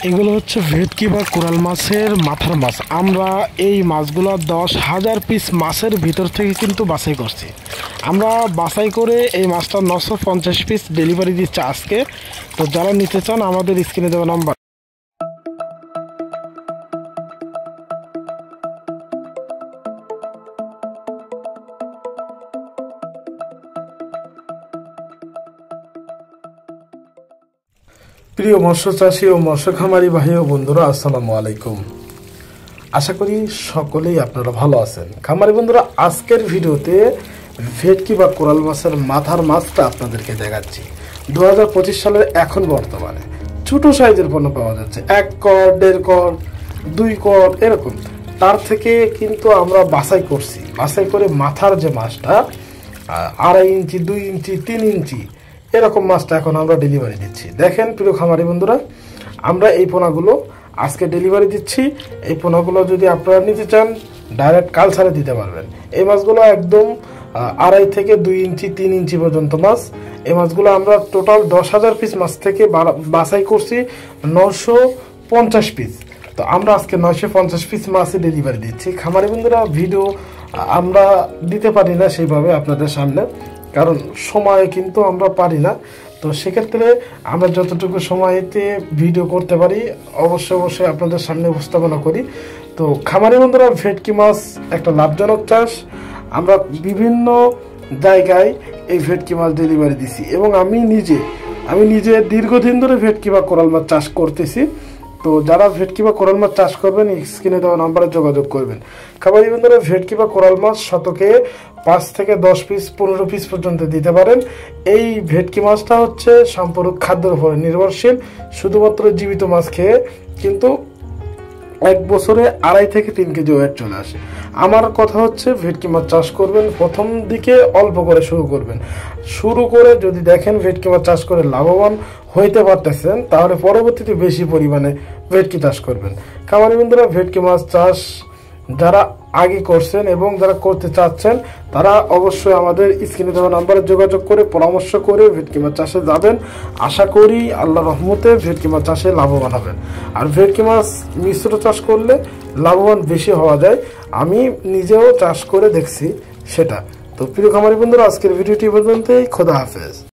এগুলো হচ্ছে ভেটকি বা কোরাল মাছের মাথার মাছ। আমরা এই মাছগুলো 10,000 পিস মাছের ভিতর থেকে কিন্তু বাছাই করছি। আমরা বাছাই করে এই মাছটা 950 পিস ডেলিভারি দিচ্ছি আজকে। তো যারা নিতে চান আমাদের স্ক্রিনে দেওয়া নাম্বার। প্রিয় মৎস্য চাষী ও মৎস্য খামারি ভাই ও বন্ধুরা, আসসালামু আলাইকুম। আশা করি সকলেই আপনারা ভালো আছেন। খামারি বন্ধুরা, আজকের ভিডিওতে ভেটকি বা কোরাল মাছের মাথার মাছটা আপনাদেরকে দেখাচ্ছি। 2025 সালের এখন বর্তমানে ছোট সাইজের পণ্য পাওয়া যাচ্ছে, 1 কর, 1.5 কর, 2 কর এরকম। তার থেকে কিন্তু আমরা বাছাই করছি, বাছাই করে মাথার যে মাছটা 2.5 ইঞ্চি, 2 ইঞ্চি, 3 ইঞ্চি এরকম মাছটা এখন আমরা ডেলিভারি দিচ্ছি। দেখেন প্রিয় খামারি বন্ধুরা, আমরা এই পোনাগুলো আজকে ডেলিভারি দিচ্ছি। এই পোনাগুলো যদি আপনারা নিতে চান ডাইরেক্ট কালচারে দিতে পারবেন। এই মাছগুলো একদম 2.5 থেকে 2 ইঞ্চি, 3 ইঞ্চি পর্যন্ত মাছ। এই মাছগুলো আমরা টোটাল 10,000 পিস মাছ থেকে বাছাই করছি 950 পিস। তো আমরা আজকে 950 পিস মাছই ডেলিভারি দিচ্ছি। খামারি বন্ধুরা, ভিডিও আমরা দিতে পারি না সেইভাবে আপনাদের সামনে, কারণ সময় কিন্তু আমরা পারি না। তো সেক্ষেত্রে আমরা যতটুকু সময়তে ভিডিও করতে পারি অবশ্যই আপনাদের সামনে উপস্থাপনা করি। তো খামারি বন্ধুরা, ভেটকি মাছ একটা লাভজনক চাষ। আমরা বিভিন্ন জায়গায় এই ভেটকি মাছ ডেলিভারি দিছি এবং আমি নিজে দীর্ঘদিন ধরে ভেটকি বা কোরাল মাছ চাষ করতেছি। তো যারা ভেটকি বা কোরাল মাছ চাষ করবেন স্ক্রিনে দেওয়া নাম্বারে যোগাযোগ করবেন। খামারি বন্ধুরা, ভেটকি বা কোরাল মাছ শতকে 5 থেকে 10 পিস, 15 পিস পর্যন্ত দিতে পারেন। এই ভেটকি মাছটা হচ্ছে সম্পূর্ণ খাদ্যের উপরে নির্ভরশীল। শুধুমাত্র জীবিত মাছ খেয়ে কিন্তু 1 বছরে 2.5 থেকে 3 কেজি ওয়েট চলে আসে। আমার কথা হচ্ছে ভেটকি মাছ চাষ করবেন, প্রথম দিকে অল্প করে শুরু করে যদি দেখেন ভেটকি মাছ চাষ করে লাভবান হইতে পারতেছেন, তাহলে পরবর্তীতে বেশি পরিমাণে ভেটকি চাষ করবেন। খামারি বন্ধুরা, ভেটকি মাছ চাষ যারা আগে করছেন এবং যারা করতে চাচ্ছেন তারা অবশ্যই আমাদের স্ক্রিনে দেওয়া নাম্বারে যোগাযোগ করে পরামর্শ করে ভেটকি মাছ চাষে যাবেন। আশা করি আল্লাহর রহমতে ভেটকি মাছ চাষে লাভবান হবেন। আর ভেটকি মাছ মিশ্র চাষ করলে লাভবান বেশি হওয়া যায়, আমি নিজেও চাষ করে দেখছি সেটা। তো প্রিয় খামারি বন্ধুরা, আজকের ভিডিওটি পর্যন্তই। খোদা হাফেজ।